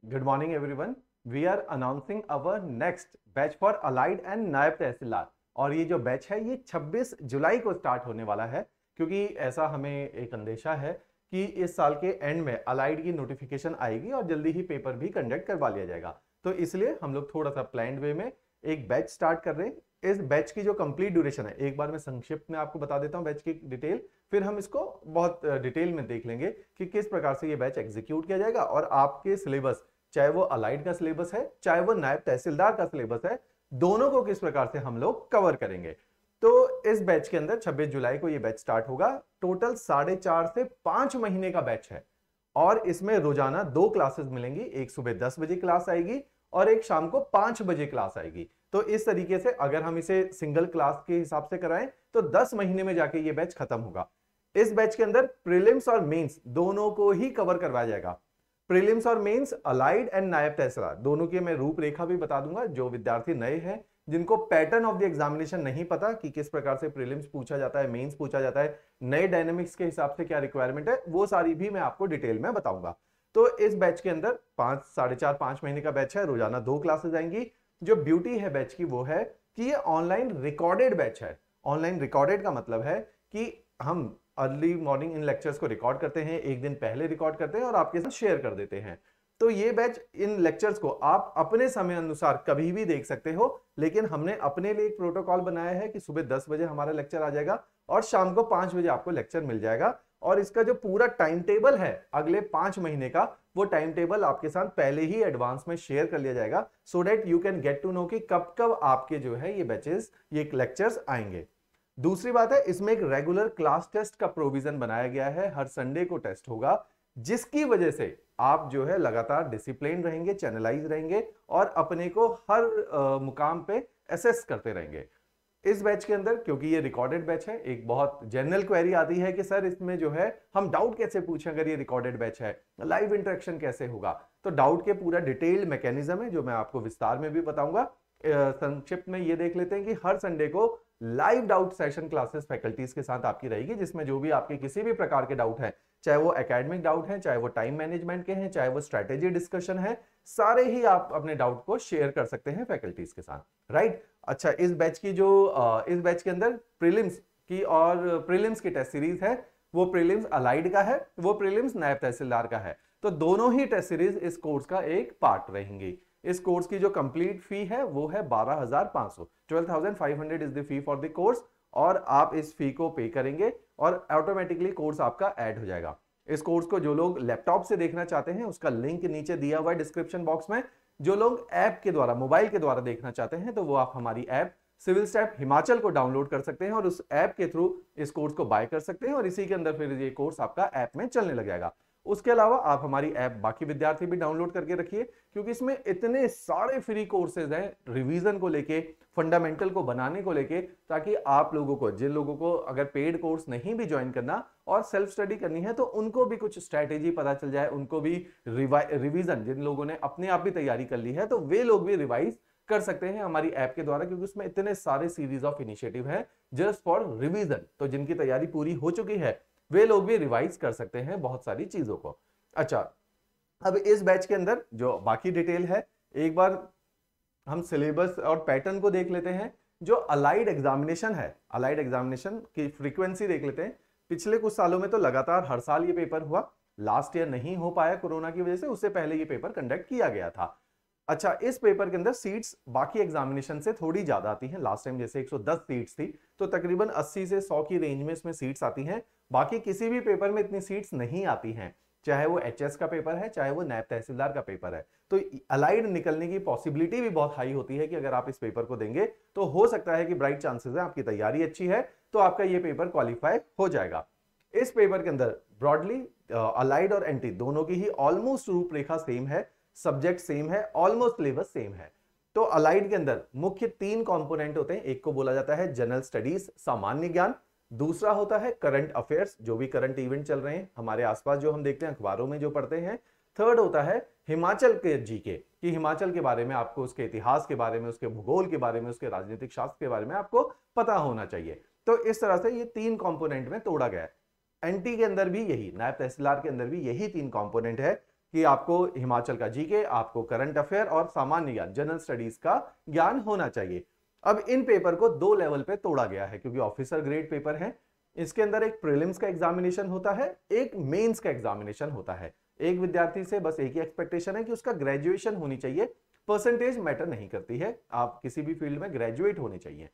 Good morning, everyone. We are announcing our next batch for allied and नायब तहसीलदार। और ये जो बैच है ये 26 जुलाई को स्टार्ट होने वाला है, क्योंकि ऐसा हमें एक अंदेशा है कि इस साल के एंड में अलाइड की नोटिफिकेशन आएगी और जल्दी ही पेपर भी कंडक्ट करवा लिया जाएगा। तो इसलिए हम लोग थोड़ा सा प्लान्ड वे में एक बैच स्टार्ट कर रहे हैं। इस बैच की जो कंप्लीट ड्यूरेशन है, एक बार मैं संक्षिप्त में आपको बता देता हूं बैच की डिटेल, फिर हम इसको बहुत डिटेल में देख लेंगे कि किस प्रकार से ये बैच एग्जीक्यूट किया जाएगा और आपके सिलेबस, चाहे वो अलाइड का सिलेबस है चाहे वो नायब तहसीलदार का सिलेबस है, दोनों को किस प्रकार से हम लोग कवर करेंगे। तो इस बैच के अंदर 26 जुलाई को ये बैच स्टार्ट होगा। टोटल 4.5 से 5 महीने का बैच है और इसमें रोजाना 2 क्लासेस मिलेंगी। एक सुबह 10 बजे क्लास आएगी और एक शाम को 5 बजे क्लास आएगी। तो इस तरीके से अगर हम इसे सिंगल क्लास के हिसाब से कराएं तो 10 महीने में जाके ये बैच खत्म होगा। इस बैच के अंदर प्रीलिम्स और मेंस दोनों को ही कवर करवाया जाएगा। प्रीलिम्स और मेंस अलाइड एंड नायब तहसीलदार दोनों की मैं रूपरेखा भी बता दूंगा। जो विद्यार्थी नए हैं, जिनको पैटर्न ऑफ द एग्जामिनेशन नहीं पता कि किस प्रकार से प्रीलिम्स पूछा जाता है, मेंस पूछा जाता है, नए डायनेमिक्स के हिसाब से क्या रिक्वायरमेंट है, वो सारी भी मैं आपको डिटेल में बताऊंगा। तो इस बैच के अंदर 5 महीने का बैच है, रोजाना 2 क्लासेस आएंगी। जो ब्यूटी है बैच की वो है कि ये ऑनलाइन रिकॉर्डेड बैच है। ऑनलाइन रिकॉर्डेड का मतलब है कि हम अर्ली मॉर्निंग इन लेक्चर्स को रिकॉर्ड करते हैं, एक दिन पहले रिकॉर्ड करते हैं और आपके साथ शेयर कर देते हैं। तो ये बैच, इन लेक्चर्स को आप अपने समय अनुसार कभी भी देख सकते हो, लेकिन हमने अपने लिए एक प्रोटोकॉल बनाया है कि सुबह 10 बजे हमारा लेक्चर आ जाएगा और शाम को 5 बजे आपको लेक्चर मिल जाएगा। और इसका जो पूरा टाइम टेबल है अगले 5 महीने का, वो टाइम टेबल आपके साथ पहले ही एडवांस में शेयर कर लिया जाएगा, so that you can get to know कि कब कब आपके जो है ये बैचेस, ये लेक्चर्स आएंगे। दूसरी बात है, इसमें एक रेगुलर क्लास टेस्ट का प्रोविजन बनाया गया है। हर संडे को टेस्ट होगा, जिसकी वजह से आप जो है लगातार डिसिप्लिन रहेंगे, चैनलाइज रहेंगे और अपने को हर मुकाम पे असेस करते रहेंगे। इस बैच के अंदर, क्योंकि ये रिकॉर्डेड बैच है, एक बहुत जनरल क्वेरी आती है कि सर इसमें जो है हम डाउट कैसे पूछें, अगर ये रिकॉर्डेड बैच है लाइव इंटरेक्शन कैसे होगा। तो डाउट के पूरा डिटेल्ड मैकेनिज्म है जो मैं आपको विस्तार में भी बताऊंगा। संक्षिप्त में ये देख लेते हैं कि हर संडे को live doubt session classes faculties के साथ आपकी रहेगी, जिसमें जो भी आपके किसी भी प्रकार के डाउट है, चाहे वो एकेडमिक डाउट है, चाहे वो टाइम मैनेजमेंट के हैं, चाहे वो स्ट्रेटेजी डिस्कशन है, सारे ही आप अपने डाउट को शेयर कर सकते हैं फैकल्टीज के साथ। राइट। अच्छा, इस बैच के अंदर प्रीलिम्स की और प्रीलिम्स की टेस्ट सीरीज है। वो प्रीलिम्स अलाइड का है, वो प्रीलिम्स नायब तहसीलदार का है। तो दोनों ही टेस्ट सीरीज इस कोर्स का एक पार्ट रहेंगी। इस कोर्स की जो कंप्लीट फी है वो है 12,500, 12,500 is the fee for the course. और आप इस फी को पे करेंगे और ऑटोमेटिकली कोर्स आपका ऐड हो जाएगा। इस कोर्स को जो लोग लैपटॉप से देखना चाहते हैं, उसका लिंक नीचे दिया हुआ है डिस्क्रिप्शन बॉक्स में। जो लोग ऐप के द्वारा, मोबाइल के द्वारा देखना चाहते हैं, तो वो आप हमारी ऐप सिविल स्टैप हिमाचल को डाउनलोड कर सकते हैं और उस ऐप के थ्रू इस कोर्स को बाय कर सकते हैं और इसी के अंदर फिर ये कोर्स आपका ऐप में चलने लग जाएगा। उसके अलावा आप हमारी ऐप बाकी विद्यार्थी भी डाउनलोड करके रखिए, क्योंकि इसमें इतने सारे फ्री कोर्सेज हैं रिवीजन को लेके, फंडामेंटल को बनाने को लेके, ताकि आप लोगों को, जिन लोगों को अगर पेड कोर्स नहीं भी ज्वाइन करना और सेल्फ स्टडी करनी है, तो उनको भी कुछ स्ट्रैटेजी पता चल जाए, उनको भी रिवीजन, जिन लोगों ने अपने आप भी तैयारी कर ली है तो वे लोग भी रिवाइज कर सकते हैं हमारी ऐप के द्वारा, क्योंकि उसमें इतने सारे सीरीज ऑफ इनिशिएटिव है जस्ट फॉर रिवीजन। तो जिनकी तैयारी पूरी हो चुकी है वे लोग भी रिवाइज कर सकते हैं बहुत सारी चीजों को। अच्छा, अब इस बैच के अंदर जो बाकी डिटेल है, एक बार हम सिलेबस और पैटर्न को देख लेते हैं। जो अलाइड एग्जामिनेशन है, अलाइड एग्जामिनेशन की फ्रीक्वेंसी देख लेते हैं। पिछले कुछ सालों में तो लगातार हर साल ये पेपर हुआ, लास्ट ईयर नहीं हो पाया कोरोना की वजह से, उससे पहले ये पेपर कंडक्ट किया गया था। अच्छा, इस पेपर के अंदर सीट्स बाकी एग्जामिनेशन से थोड़ी ज्यादा आती हैं। लास्ट टाइम जैसे 110 सीट्स थी, तो तकरीबन 80 से 100 की रेंज में इसमें सीट्स आती हैं। बाकी किसी भी पेपर में इतनी सीट्स नहीं आती हैं, चाहे वो एचएस का पेपर है, चाहे वो नायब तहसीलदार का पेपर है। तो अलाइड निकलने की पॉसिबिलिटी भी बहुत हाई होती है कि अगर आप इस पेपर को देंगे तो हो सकता है कि ब्राइट चांसेस है, आपकी तैयारी अच्छी है तो आपका ये पेपर क्वालिफाई हो जाएगा। इस पेपर के अंदर ब्रॉडली अलाइड और एंटी दोनों की ही ऑलमोस्ट रूपरेखा सेम है, सब्जेक्ट सेम है, ऑलमोस्ट सिलेबस सेम है। तो अलाइड के अंदर मुख्य 3 कंपोनेंट होते हैं। एक को बोला जाता है जनरल स्टडीज, सामान्य ज्ञान। दूसरा होता है करंट अफेयर्स, जो भी करंट इवेंट चल रहे हैं हमारे आसपास, जो हम देखते हैं अखबारों में जो पढ़ते हैं। थर्ड होता है हिमाचल के जीके, कि हिमाचल के बारे में आपको, उसके इतिहास के बारे में, उसके भूगोल के बारे में, उसके राजनीतिक शास्त्र के बारे में आपको पता होना चाहिए। तो इस तरह से ये 3 कंपोनेंट में तोड़ा गया है। एनटी के अंदर भी यही, नायब तहसीलदार के अंदर भी यही 3 कंपोनेंट है। कि आपको हिमाचल का जीके, आपको करंट अफेयर और सामान्य ज्ञान जनरल स्टडीज का ज्ञान होना चाहिए। अब इन पेपर को दो लेवल पे तोड़ा गया है क्योंकि ऑफिसर ग्रेड पेपर है। इसके अंदर एक प्रीलिम्स का एग्जामिनेशन होता है, एक मेंस का एग्जामिनेशन होता है। एक विद्यार्थी से बस एक ही एक्सपेक्टेशन है कि उसका ग्रेजुएशन होनी चाहिए, परसेंटेज मैटर नहीं करती है, आप किसी भी फील्ड में ग्रेजुएट होने चाहिए,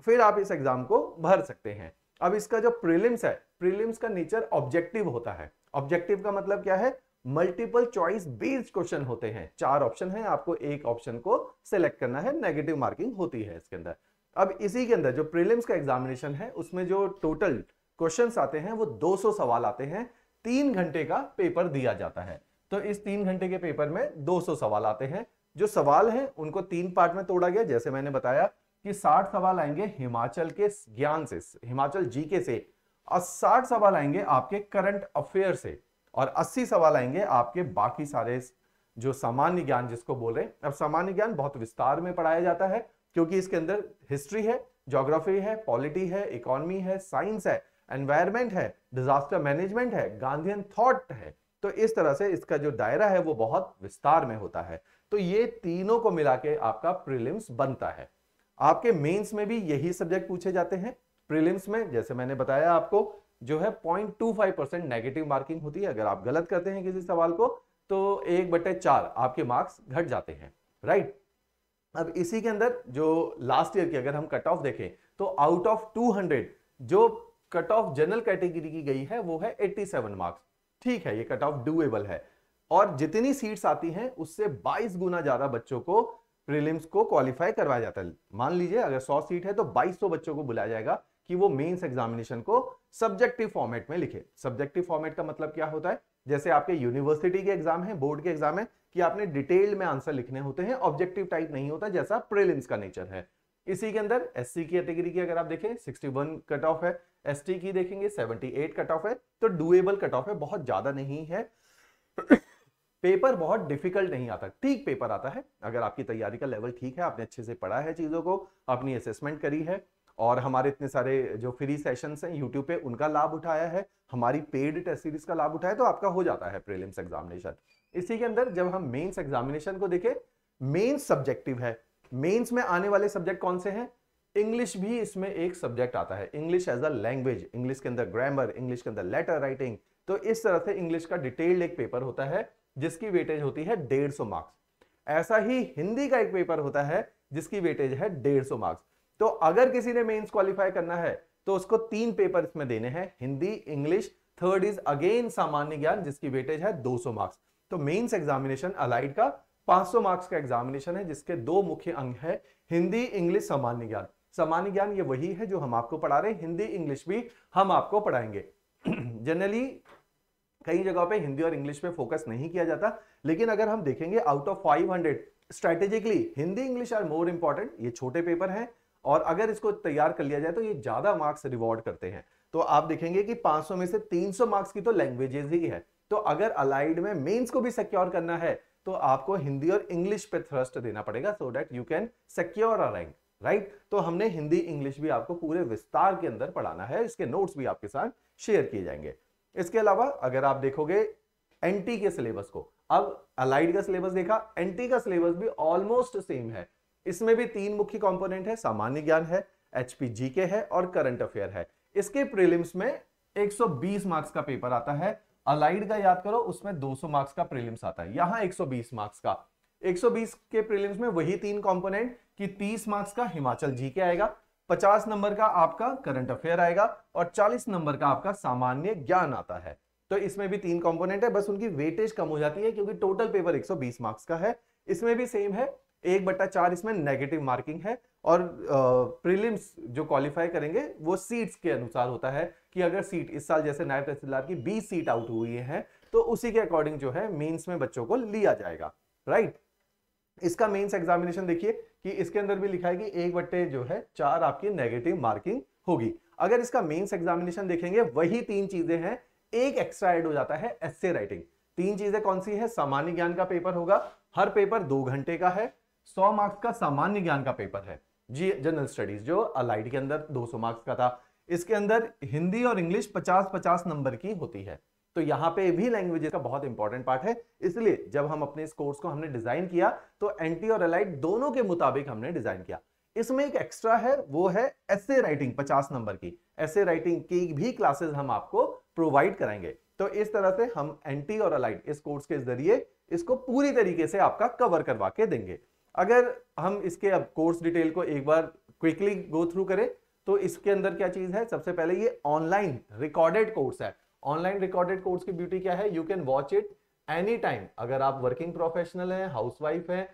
फिर आप इस एग्जाम को भर सकते हैं। अब इसका जो प्रीलिम्स है, प्रीलिम्स का नेचर ऑब्जेक्टिव होता है। ऑब्जेक्टिव का मतलब क्या है? मल्टीपल चॉइस बेस्ड क्वेश्चन होते हैं, 4 ऑप्शन है, आपको एक ऑप्शन को सिलेक्ट करना है, नेगेटिव मार्किंग होती है इसके अंदर। अब इसी के अंदर जो प्रीलिम्स का एग्जामिनेशन है उसमें जो टोटल क्वेश्चंस आते हैं वो 200 सवाल आते हैं, 3 घंटे का पेपर दिया जाता है। तो इस 3 घंटे के पेपर में 200 सवाल आते हैं। जो सवाल हैं उनको 3 पार्ट में तोड़ा गया, जैसे मैंने बताया कि 60 सवाल आएंगे हिमाचल के ज्ञान से, हिमाचल जीके से, और 60 सवाल आएंगे आपके करंट अफेयर से, और 80 सवाल आएंगे आपके बाकी सारे जो सामान्य ज्ञान जिसको बोल रहे हैं। अब सामान्य ज्ञान बहुत विस्तार में पढ़ाया जाता है क्योंकि इसके अंदर हिस्ट्री है, ज्योग्राफी है, पॉलिटी है, इकोनॉमी है, साइंस है, एनवायरमेंट है, डिजास्टर मैनेजमेंट है, गांधीयन थॉट है। तो इस तरह से इसका जो दायरा है वो बहुत विस्तार में होता है। तो ये तीनों को मिला के आपका प्रीलिम्स बनता है। आपके मेंस में भी यही सब्जेक्ट पूछे जाते हैं। प्रीलिम्स में जैसे मैंने बताया आपको जो है 0.25% नेगेटिव मार्किंग होती है। अगर आप गलत करते हैं किसी सवाल को तो 1/4 आपके मार्क्स घट जाते हैं, राइट। अब इसी के अंदर जो लास्ट ईयर की अगर हम कट ऑफ देखें तो आउट ऑफ 200 जो कट ऑफ जनरल कैटेगरी की गई है वो है 87 मार्क्स। ठीक है, ये कट ऑफ डूएबल है, और जितनी सीट्स आती हैं उससे 22 गुना ज्यादा बच्चों को प्रीलिम्स को क्वालिफाई करवाया जाता है। मान लीजिए अगर 100 सीट है तो 2200 बच्चों को बुलाया जाएगा कि वो मेंस एग्जामिनेशन को सब्जेक्टिव फॉर्मेट में लिखे। सब्जेक्टिव फॉर्मेट का मतलब क्या होता है? जैसे आपके यूनिवर्सिटी के एग्जाम है, बोर्ड के एग्जाम है, कि आपने डिटेल में आंसर लिखने होते हैं, ऑब्जेक्टिव टाइप नहीं होता जैसा प्रीलिम्स का नेचर है। इसी के अंदर एससी की कैटेगरी की अगर आप देखें 61 कट ऑफ है, एसटी की देखेंगे 78 कट ऑफ है, तो डूएबल कट ऑफ है, बहुत ज्यादा नहीं है। पेपर बहुत डिफिकल्ट नहीं आता, ठीक पेपर आता है अगर आपकी तैयारी का लेवल ठीक है, आपने अच्छे से पढ़ा है चीजों को, अपनी असेसमेंट करी है, और हमारे इतने सारे जो फ्री सेशंस हैं यूट्यूब पे उनका लाभ उठाया है, हमारी पेड टेस्ट सीरीज का लाभ उठाया, तो आपका हो जाता है प्रीलिम्स एग्जामिनेशन। इसी के अंदर जब हम मेंस एग्जामिनेशन को देखें, मेंस सब्जेक्टिव है। मेंस में आने वाले सब्जेक्ट कौन से हैं? इंग्लिश भी इसमें एक सब्जेक्ट आता है, English as a language, English के अंदर ग्रामर, इंग्लिश के अंदर लेटर राइटिंग। तो इस तरह से इंग्लिश का डिटेल्ड एक पेपर होता है जिसकी वेटेज होती है 150 मार्क्स। ऐसा ही हिंदी का एक पेपर होता है जिसकी वेटेज है 150 मार्क्स। तो अगर किसी ने मेंस क्वालिफाई करना है तो उसको 3 पेपर इसमें देने हैं, Hindi, English, third is again सामान्य ज्ञान जिसकी वेटेज है 200 मार्क्स। तो मेंस एग्जामिनेशन अलाइड का 500 मार्क्स का एग्जामिनेशन है जिसके 2 मुख्य अंग है, हिंदी, इंग्लिश, सामान्य ज्ञान। सामान्य ज्ञान ये वही है जो हम आपको पढ़ा रहे हैं, हिंदी इंग्लिश भी हम आपको पढ़ाएंगे। जनरली कई जगहों पे हिंदी और इंग्लिश पे फोकस नहीं किया जाता, लेकिन अगर हम देखेंगे out of 500 strategically Hindi English are more important. ये छोटे पेपर हैं और अगर इसको तैयार कर लिया जाए तो ये ज्यादा मार्क्स रिवॉर्ड करते हैं। तो आप देखेंगे कि 500 में से 300 मार्क्स की तो लैंग्वेजेस ही है। तो अगर अलाइड में मेंस को भी सिक्योर करना है तो आपको हिंदी और इंग्लिश पे थ्रस्ट देना पड़ेगा, सो that you can secure a rank, right. तो हमने हिंदी इंग्लिश भी आपको पूरे विस्तार के अंदर पढ़ाना है, इसके नोट्स भी आपके साथ शेयर किए जाएंगे। इसके अलावा अगर आप देखोगे एनटी के सिलेबस को, अब अलाइड का सिलेबस देखा, एनटी का सिलेबस भी ऑलमोस्ट सेम है। इसमें भी 3 मुख्य कंपोनेंट है, सामान्य ज्ञान है, एचपी जीके है और करंट अफेयर है। इसके प्रीलिम्स में 120 मार्क्स का पेपर आता है, अलाइड का याद करो उसमें 200 मार्क्स का प्रीलिम्स आता है, यहां 120 मार्क्स का। 120 के प्रीलिम्स में वही 3 कंपोनेंट कि 30 मार्क्स का हिमाचल जीके आएगा, 50 नंबर का आपका करंट अफेयर आएगा और 40 नंबर का आपका सामान्य ज्ञान आता है। तो इसमें भी 3 कंपोनेंट है, बस उनकी वेटेज कम हो जाती है क्योंकि टोटल पेपर 120 मार्क्स का है। इसमें भी सेम है, 1/4 इसमें नेगेटिव मार्किंग है, और प्रीलिम्स जो क्वालिफाई करेंगे वो सीट्स के अनुसार होता है कि अगर सीट इस साल जैसे नायब तहसीलदार की 20 सीट आउट हुई है तो उसी के अकॉर्डिंग जो है मेंस में बच्चों को लिया जाएगा, राइट। इसका मेंस एग्जामिनेशन देखिए कि इसके अंदर भी लिखा है कि 1/4 आपकी नेगेटिव मार्किंग होगी। अगर इसका मेंस एग्जामिनेशन देखेंगे वही 3 चीजें हैं, एक एक्स्ट्रा ऐड हो जाता है एस्से राइटिंग। 3 चीजें कौन सी है? सामान्य ज्ञान का पेपर होगा, हर पेपर 2 घंटे का है, 100 मार्क्स का सामान्य ज्ञान का पेपर है जी, जनरल स्टडीज जो अलाइड के अंदर 200 मार्क्स का था। इसके अंदर हिंदी और इंग्लिश 50-50 नंबर की होती है, तो यहाँ पे भी लैंग्वेजेस का बहुत इंपॉर्टेंट पार्ट है। इसलिए जब हम अपने इस कोर्स को हमने डिजाइन किया तो एनटी और अलाइड दोनों के मुताबिक हमने डिजाइन किया। इसमें एक एक्स्ट्रा है, वो है एसे राइटिंग, 50 नंबर की एसे राइटिंग की भी क्लासेस हम आपको प्रोवाइड कराएंगे। तो इस तरह से हम एनटी और अलाइड इस कोर्स के जरिए इसको पूरी तरीके से आपका कवर करवा के देंगे। अगर हम इसके अब कोर्स डिटेल को एक बार क्विकली गो थ्रू करें तो इसके अंदर क्या चीज है, सबसे पहले ये ऑनलाइन रिकॉर्डेड कोर्स है। ऑनलाइन रिकॉर्डेड कोर्स की ब्यूटी क्या है, you can watch it any time. अगर आप वर्किंग प्रोफेशनल हैं, हाउसवाइफ हैं,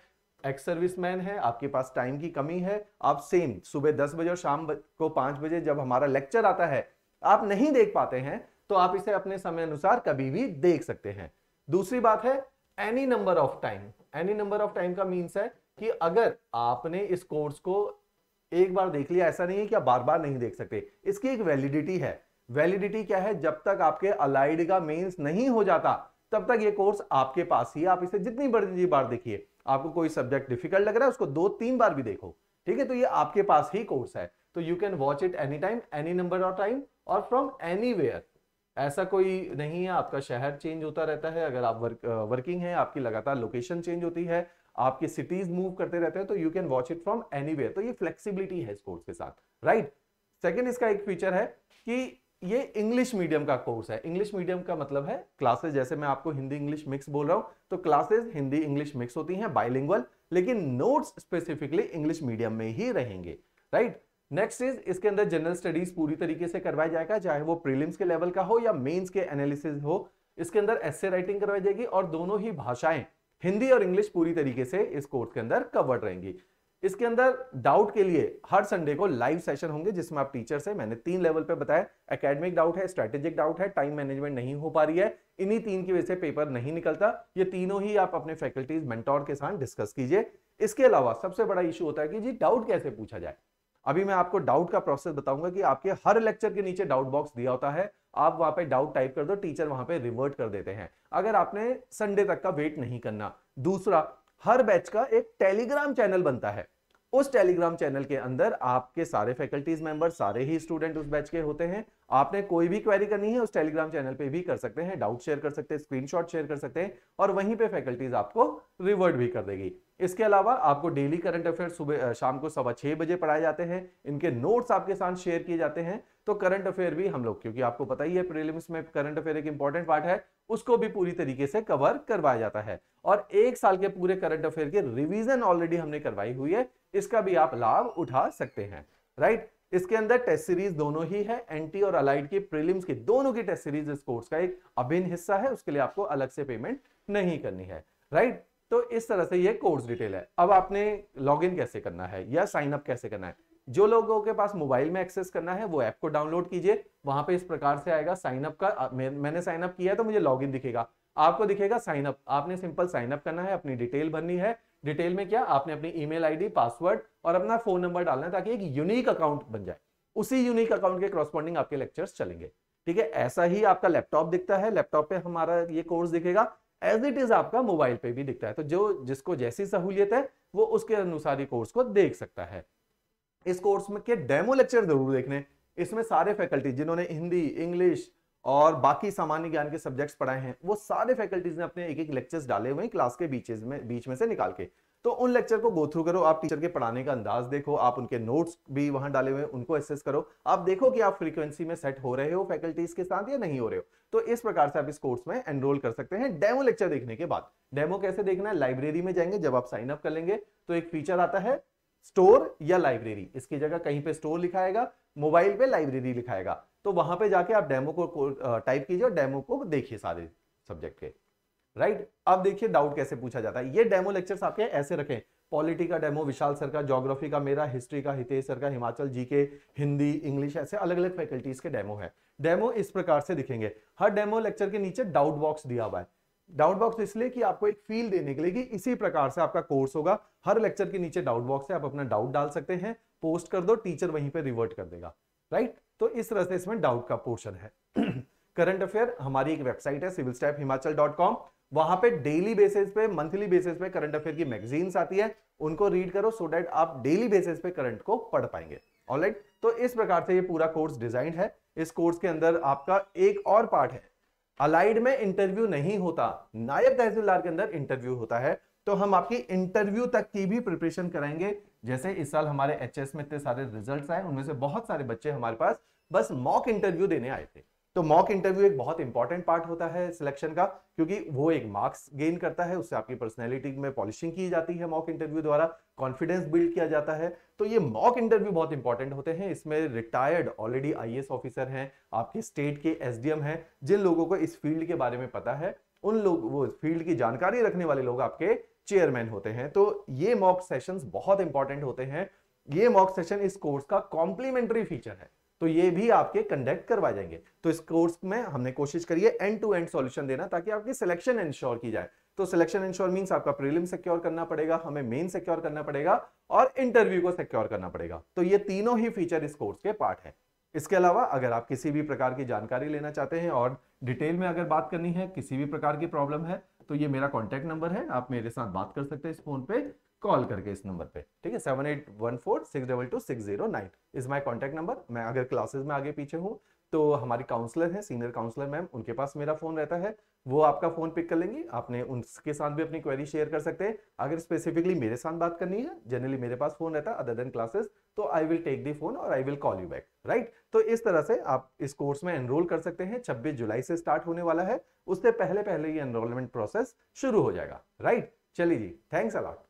एक्स सर्विसमैन है, आपके पास टाइम की कमी है, आप सेम सुबह 10 बजे और शाम को 5 बजे जब हमारा लेक्चर आता है आप नहीं देख पाते हैं तो आप इसे अपने समय अनुसार कभी भी देख सकते हैं। दूसरी बात है any number of time. Any number of time का मीन्स है कि अगर आपने इस कोर्स को एक बार देख लिया, ऐसा नहीं है कि आप बार बार नहीं देख सकते, इसकी एक वैलिडिटी है। वैलिडिटी क्या है, जब तक आपके अलाइड का मेंस नहीं हो जाता तब तक ये कोर्स आपके पास ही, आप इसे जितनी बड़ी बार देखिए। आपको कोई सब्जेक्ट डिफिकल्ट लग रहा है उसको 2-3 बार भी देखो, ठीक है, तो ये आपके पास ही कोर्स है। तो you can watch it any time, any number of time और फ्रॉम एनीवेयर। ऐसा कोई नहीं है, आपका शहर चेंज होता रहता है, अगर आप वर्किंग है, आपकी लगातार लोकेशन चेंज होती है, आपकी सिटीज मूव करते रहते हैं, तो you can watch it from anywhere. तो ये फ्लेक्सिबिलिटी है इस कोर्स के साथ, राइट। सेकंड इसका एक फीचर है कि ये इंग्लिश मीडियम का कोर्स है। इंग्लिश मीडियम का मतलब है क्लासेस, जैसे मैं आपको हिंदी इंग्लिश मिक्स बोल रहा हूं तो क्लासेस हिंदी इंग्लिश मिक्स होती हैं, बाइलिंगुअल, लेकिन नोट्स स्पेसिफिकली इंग्लिश मीडियम में ही रहेंगे, राइट। नेक्स्ट इज इसके अंदर जनरल स्टडीज पूरी तरीके से करवाया जाएगा, चाहे वो प्रीलिम्स के लेवल का हो या मेंस के एनालिसिस हो। इसके अंदर एसे राइटिंग करवाई जाएगी और दोनों ही भाषाएं हिंदी और इंग्लिश पूरी तरीके से इस कोर्स के अंदर कवर्ड रहेंगी। इसके अंदर डाउट के लिए हर संडे को लाइव सेशन होंगे जिसमें आप टीचर से, मैंने 3 लेवल पे बताया, एकेडमिक डाउट है, स्ट्रेटेजिक डाउट है, टाइम मैनेजमेंट नहीं हो पा रही है, इन्हीं 3 की वजह से पेपर नहीं निकलता, ये तीनों ही आप अपने फैकल्टीज मेंटोर के साथ डिस्कस कीजिए। इसके अलावा सबसे बड़ा इशू होता है कि जी डाउट कैसे पूछा जाए। अभी मैं आपको डाउट का प्रोसेस बताऊंगा कि आपके हर लेक्चर के नीचे डाउट बॉक्स दिया होता है, आप वहां पे डाउट टाइप कर दो, टीचर वहां पे रिवर्ट कर देते हैं, अगर आपने संडे तक का वेट नहीं करना। दूसरा, हर बैच का एक टेलीग्राम चैनल बनता है, उस टेलीग्राम चैनल के अंदर आपके सारे फैकल्टीज मेंबर, सारे ही स्टूडेंट उस बैच के होते हैं। आपने कोई भी क्वेरी करनी है उस टेलीग्राम चैनल पे भी कर सकते हैं, डाउट शेयर कर सकते हैं, स्क्रीनशॉट शेयर कर सकते हैं और वहीं पे फैकल्टीज आपको रिवर्ट भी कर देगी। इसके अलावा आपको डेली करंट अफेयर सुबह शाम को 6:15 बजे पढ़ाए जाते हैं, इनके नोट्स आपके साथ शेयर किए जाते हैं। तो करंट अफेयर भी हम लोग, क्योंकि आपको पता ही है प्रीलिम्स में करंट अफेयर एक इंपॉर्टेंट पार्ट है, उसको भी पूरी तरीके से कवर करवाया जाता है। और 1 साल के पूरे करंट अफेयर की रिवीजन ऑलरेडी हमने करवाई हुई है, इसका भी आप लाभ उठा सकते हैं, राइट। इसके अंदर टेस्ट सीरीज दोनों ही है, एनटी और अलाइड की प्रीलिम्स की दोनों की टेस्ट सीरीज इस कोर्स का एक अभिन्न हिस्सा है, उसके लिए आपको अलग से पेमेंट नहीं करनी है, राइट। तो इस तरह से ये कोर्स डिटेल है। अब आपने लॉगिन कैसे करना है या साइन अप कैसे करना है, जो लोगों के पास मोबाइल में एक्सेस करना है वो ऐप को डाउनलोड कीजिए, वहां पे इस प्रकार से आएगा साइन अप का, मैंने साइन अप किया है तो मुझे लॉगिन दिखेगा, आपको दिखेगा साइन अप। आपने सिंपल साइन अप करना है, अपनी डिटेल भरनी है, डिटेल में क्या, आपने अपनी ईमेल आईडी, पासवर्ड और अपना फोन नंबर डालना है ताकि एक यूनिक अकाउंट बन जाए, उसी यूनिक अकाउंट के करस्पॉन्डिंग आपके लेक्चर्स चलेंगे, ठीक है। ऐसा ही आपका लैपटॉप दिखता है, लैपटॉप पे हमारा ये कोर्स दिखेगा, एज इट इज आपका मोबाइल पे भी दिखता है, तो जो जिसको जैसी सहूलियत है वो उसके अनुसार ही कोर्स को देख सकता है। इस कोर्स में के डेमो लेक्चर जरूर देखने, इसमें सारे फैकल्टी जिन्होंने हिंदी, इंग्लिश और बाकी सामान्य ज्ञान के सब्जेक्ट्स पढ़ाए हैं वो सारे फैकल्टीज ने अपने एक लेक्चर्स डाले हुए हैं क्लास के बीच में से निकाल के, तो उन लेक्चर को गो थ्रू करो, आप टीचर के पढ़ाने का अंदाज देखो, आप उनके नोट्स भी वहां डाले हुए हैं उनको एसेस करो, आप देखो कि आप फ्रीक्वेंसी में सेट हो रहे हो फैकल्टीज के साथ या नहीं हो रहे हो। तो इस प्रकार से आप इस कोर्स में एनरोल कर सकते हैं डेमो लेक्चर देखने के बाद। डेमो कैसे देखना है, लाइब्रेरी में जाएंगे, जब आप साइन अप कर लेंगे तो एक फीचर आता है स्टोर या लाइब्रेरी, इसकी जगह कहीं पे स्टोर लिखाएगा, मोबाइल पे लाइब्रेरी लिखाएगा, तो वहां पे जाके आप डेमो को टाइप कीजिए और डेमो को देखिए सारे सब्जेक्ट के, राइट। अब देखिए डाउट कैसे पूछा जाता है। ये डेमो लेक्चर्स आपके ऐसे रखें, पॉलिटी का डेमो विशाल सर का, ज्योग्राफी का मेरा, हिस्ट्री का हितेश सर का, हिमाचल जीके, हिंदी, इंग्लिश, ऐसे अलग अलग फैकल्टीज के डेमो है। डेमो इस प्रकार से दिखेंगे, हर डेमो लेक्चर के नीचे डाउट बॉक्स दिया हुआ है। डाउट बॉक्स इसलिए कि आपको एक फील देने के लिए कि इसी प्रकार से आपका कोर्स होगा, हर लेक्चर के नीचे डाउट बॉक्स है, आप अपना डाउट डाल सकते हैं, पोस्ट कर दो, टीचर वहीं पे रिवर्ट कर देगा, राइट। तो इस तरह से इसमें डाउट का पोर्शन है। करंट अफेयर हमारी एक वेबसाइट है civilstepphimachal.com, वहां पे डेली बेसिस पे, मंथली बेसिस पे करंट अफेयर की मैगजीन्स आती है, उनको रीड करो सो दैट आप डेली बेसिस पे करंट को पढ़ पाएंगे, ऑलराइट। तो इस प्रकार से ये पूरा कोर्स डिजाइन है। इस कोर्स के अंदर आपका एक और पार्ट है अलाइड में इंटरव्यू नहीं होता, नायब तहसीलदार के अंदर इंटरव्यू होता है। तो हम आपकी इंटरव्यू तक की भी प्रिपरेशन कराएंगे। जैसे इस साल हमारे एचएस में इतने सारे रिजल्ट्स आए, उनमें से बहुत सारे बच्चे हमारे पास बस मॉक इंटरव्यू देने आए थे। तो मॉक इंटरव्यू एक बहुत इंपॉर्टेंट पार्ट होता है सिलेक्शन का, क्योंकि वो एक मार्क्स गेन करता है, उससे आपकी पर्सनैलिटी में पॉलिशिंग की जाती है, मॉक इंटरव्यू द्वारा कॉन्फिडेंस बिल्ड किया जाता है। तो ये मॉक इंटरव्यू बहुत इंपॉर्टेंट होते हैं। इसमें रिटायर्ड ऑलरेडी आईएएस ऑफिसर हैं, आपके स्टेट के एसडीएम हैं, जिन लोगों को इस फील्ड के बारे में पता है, उन लोग, वो फील्ड की जानकारी रखने वाले लोग आपके चेयरमैन होते हैं। तो ये मॉक सेशंस बहुत इंपॉर्टेंट होते हैं। ये मॉक सेशन इस कोर्स का कॉम्प्लीमेंट्री फीचर है, तो ये भी आपके कंडक्ट करवाए जाएंगे। तो इस कोर्स में हमने कोशिश करी है एंड टू एंड सॉल्यूशन देना, ताकि आपकी सिलेक्शन इंश्योर की जाए। तो सिलेक्शन इंश्योर मींस आपका प्रीलिम सिक्योर करना पड़ेगा, हमें मेन सिक्योर करना पड़ेगा और इंटरव्यू को सिक्योर करना पड़ेगा। तो ये तीनों ही फीचर इस कोर्स के पार्ट है। इसके अलावा अगर आप किसी भी प्रकार की जानकारी लेना चाहते हैं और डिटेल में अगर बात करनी है, किसी भी प्रकार की प्रॉब्लम है, तो ये मेरा कॉन्टैक्ट नंबर है, आप मेरे साथ बात कर सकते हैं इस फोन पे कॉल करके, इस नंबर पे, ठीक है। 7814622609 इज माय कॉन्टैक्ट नंबर। मैं अगर क्लासेस में आगे पीछे हूं तो हमारी काउंसलर है, सीनियर काउंसलर मैम, उनके पास मेरा फोन रहता है, वो आपका फोन पिक कर लेंगी। आपने उनके साथ भी अपनी क्वेरी शेयर कर सकते हैं। अगर स्पेसिफिकली मेरे साथ बात करनी है, जनरली मेरे पास फोन रहता है अदर देन क्लासेस, तो I will take the phone और I will call you back, right. तो इस तरह से आप इस कोर्स में एनरोल कर सकते हैं। 26 जुलाई से स्टार्ट होने वाला है, उससे पहले पहले ये एनरोलमेंट प्रोसेस शुरू हो जाएगा, राइट। चलिए जी, थैंक्स अ लॉट।